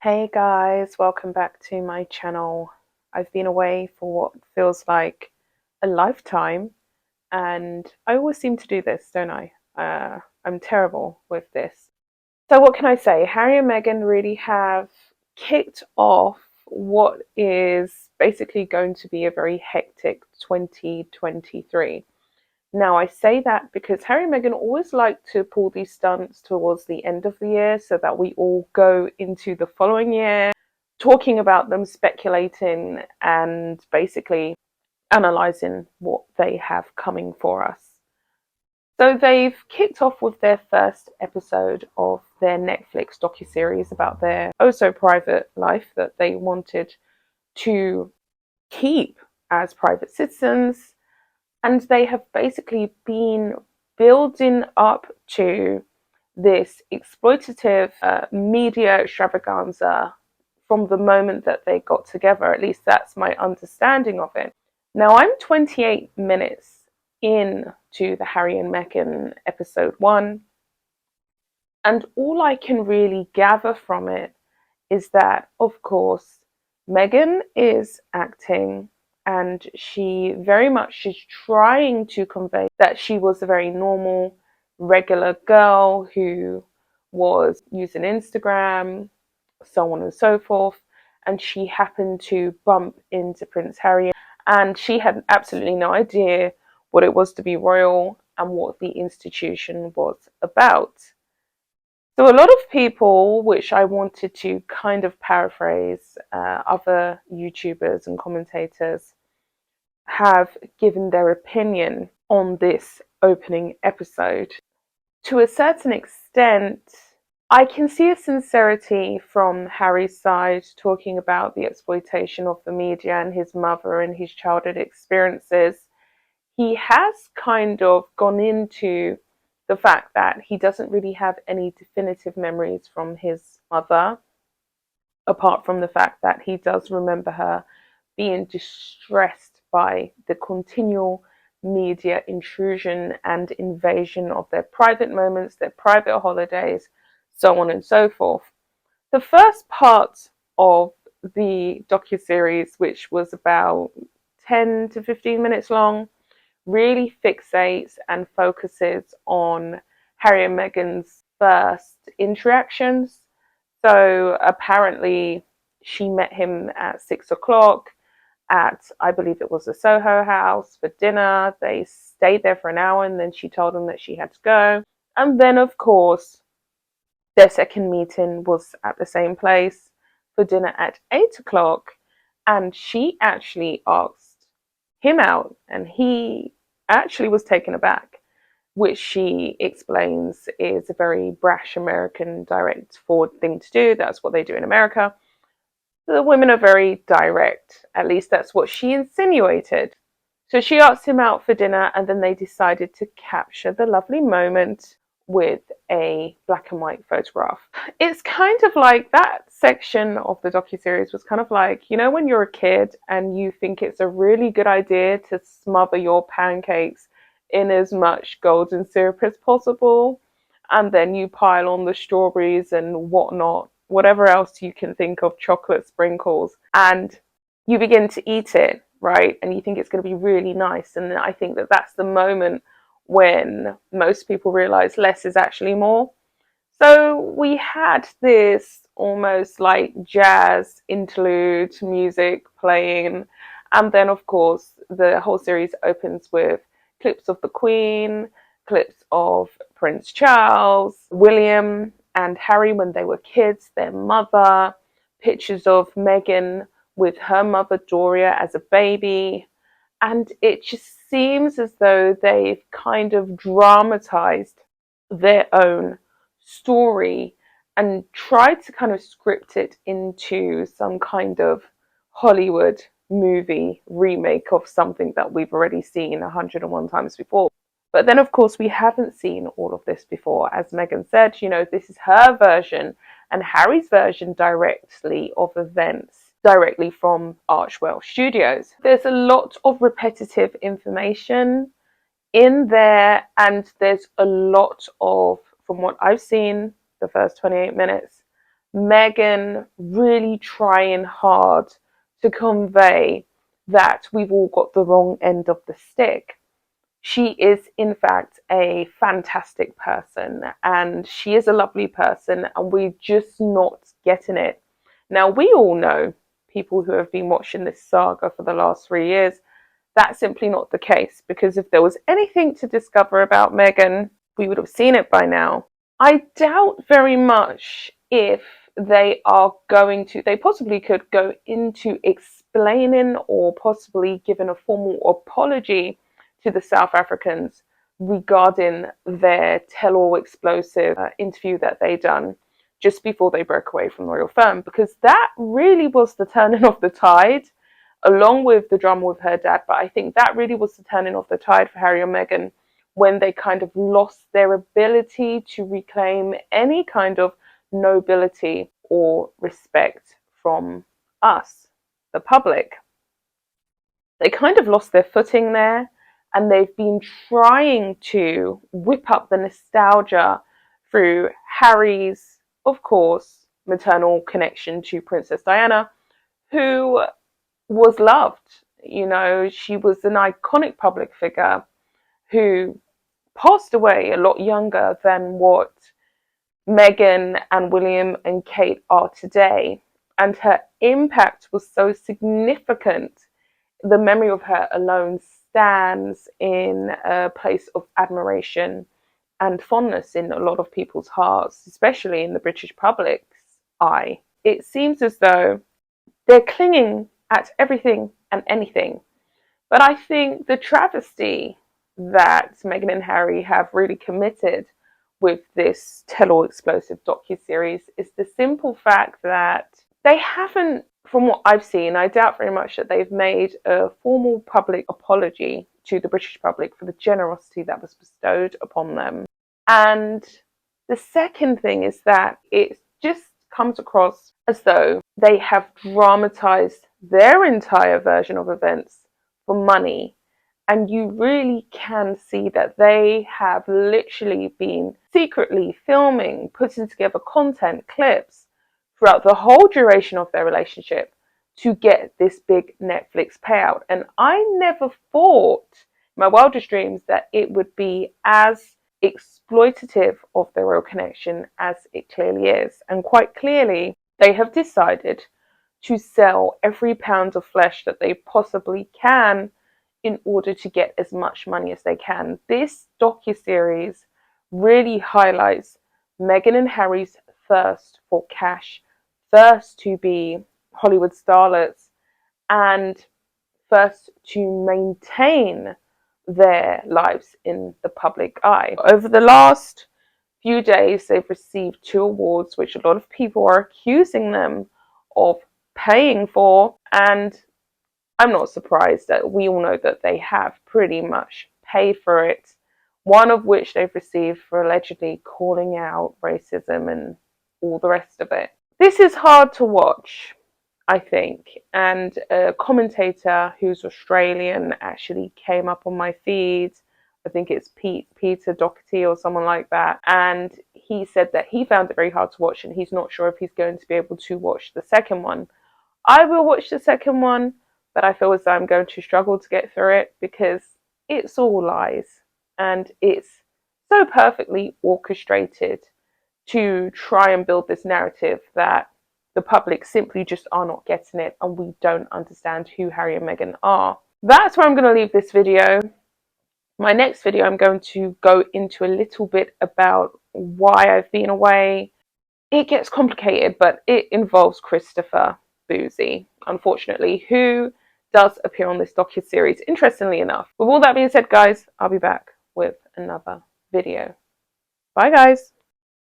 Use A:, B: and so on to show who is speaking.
A: Hey guys, welcome back to my channel. I've been away for what feels like a lifetime, and I always seem to do this, don't I? I'm terrible with this. So, what can I say? Harry and Meghan really have kicked off what is basically going to be a very hectic 2023. Now, I say that because Harry and Meghan always like to pull these stunts towards the end of the year so that we all go into the following year talking about them, speculating, and basically analysing what they have coming for us. So they've kicked off with their first episode of their Netflix docuseries about their oh so private life that they wanted to keep as private citizens, and they have basically been building up to this exploitative media extravaganza from the moment that they got together. At least that's my understanding of it. Now, I'm 28 minutes into the Harry and Meghan episode 1, and all I can really gather from it is that, of course, Meghan is acting, and she very much is trying to convey that she was a very normal, regular girl who was using Instagram, so on and so forth. And she happened to bump into Prince Harry, and she had absolutely no idea what it was to be royal and what the institution was about. So, a lot of people, which I wanted to kind of paraphrase, other YouTubers and commentators, have given their opinion on this opening episode. To a certain extent, I can see a sincerity from Harry's side, talking about the exploitation of the media and his mother and his childhood experiences. He has kind of gone into the fact that he doesn't really have any definitive memories from his mother, apart from the fact that he does remember her being distressed by the continual media intrusion and invasion of their private moments, their private holidays, so on and so forth. The first part of the docuseries, which was about 10 to 15 minutes long, really fixates and focuses on Harry and Meghan's first interactions. So apparently, she met him at 6 o'clock at, I believe it was a Soho house, for dinner. They stayed there for an hour, and then she told him that she had to go. And then, of course, their second meeting was at the same place for dinner at 8 o'clock. And she actually asked him out, and he actually was taken aback, which she explains is a very brash American direct forward thing to do. That's what they do in America. The women are very direct, at least that's what she insinuated. So she asked him out for dinner, and then they decided to capture the lovely moment with a black and white photograph. It's kind of like that section of the docuseries was kind of like, you know, when you're a kid and you think it's a really good idea to smother your pancakes in as much golden syrup as possible, and then you pile on the strawberries and whatnot, whatever else you can think of, chocolate sprinkles, and you begin to eat it, right? And you think it's going to be really nice. And I think that that's the moment when most people realize less is actually more. So we had this almost like jazz interlude music playing. And then, of course, the whole series opens with clips of the Queen, clips of Prince Charles, William, and Harry when they were kids, their mother, pictures of Meghan with her mother Doria as a baby. And it just seems as though they've kind of dramatized their own story and tried to kind of script it into some kind of Hollywood movie remake of something that we've already seen 101 times before. But then, of course, we haven't seen all of this before. As Meghan said, you know, this is her version and Harry's version directly of events directly from Archwell Studios. There's a lot of repetitive information in there, and there's a lot of, from what I've seen, the first 28 minutes, Meghan really trying hard to convey that we've all got the wrong end of the stick. She is, in fact, a fantastic person, and she is a lovely person, and we're just not getting it. Now, we all know, people who have been watching this saga for the last 3 years, that's simply not the case, because if there was anything to discover about Meghan, we would have seen it by now. I doubt very much if they are going to, they possibly could go into explaining or possibly giving a formal apology to the South Africans regarding their tell-all explosive interview that they done just before they broke away from the royal firm, because that really was the turning of the tide, along with the drama with her dad. But I think that really was the turning of the tide for Harry and Meghan, when they kind of lost their ability to reclaim any kind of nobility or respect from us, the public. They kind of lost their footing there, and they've been trying to whip up the nostalgia through Harry's, of course, maternal connection to Princess Diana, who was loved. You know, she was an iconic public figure who passed away a lot younger than what Meghan and William and Kate are today. And her impact was so significant. The memory of her alone stands in a place of admiration and fondness in a lot of people's hearts, especially in the British public's eye. It seems as though they're clinging at everything and anything. But I think the travesty that Meghan and Harry have really committed with this tell-all explosive docuseries is the simple fact that they haven't, from what I've seen, I doubt very much that they've made a formal public apology to the British public for the generosity that was bestowed upon them. And the second thing is that it just comes across as though they have dramatized their entire version of events for money. And you really can see that they have literally been secretly filming, putting together content, clips throughout the whole duration of their relationship to get this big Netflix payout. And I never thought in my wildest dreams that it would be as exploitative of their royal connection as it clearly is. And quite clearly, they have decided to sell every pound of flesh that they possibly can in order to get as much money as they can. This docuseries really highlights Meghan and Harry's thirst for cash, thirst to be Hollywood starlets, and thirst to maintain their lives in the public eye. Over the last few days, they've received 2 awards, which a lot of people are accusing them of paying for, and I'm not surprised that we all know that they have pretty much paid for it, one of which they've received for allegedly calling out racism and all the rest of it. This is hard to watch, I think, and a commentator who's Australian actually came up on my feed. I think it's Peter Doherty or someone like that, and he said that he found it very hard to watch and he's not sure if he's going to be able to watch the second one. I will watch the second one, but I feel as though I'm going to struggle to get through it because it's all lies and it's so perfectly orchestrated to try and build this narrative that the public simply just are not getting it and we don't understand who Harry and Meghan are. That's where I'm going to leave this video. My next video, I'm going to go into a little bit about why I've been away. It gets complicated, but it involves Christopher Boozy, unfortunately, who does appear on this docuseries, interestingly enough. With all that being said, guys, I'll be back with another video. Bye, guys.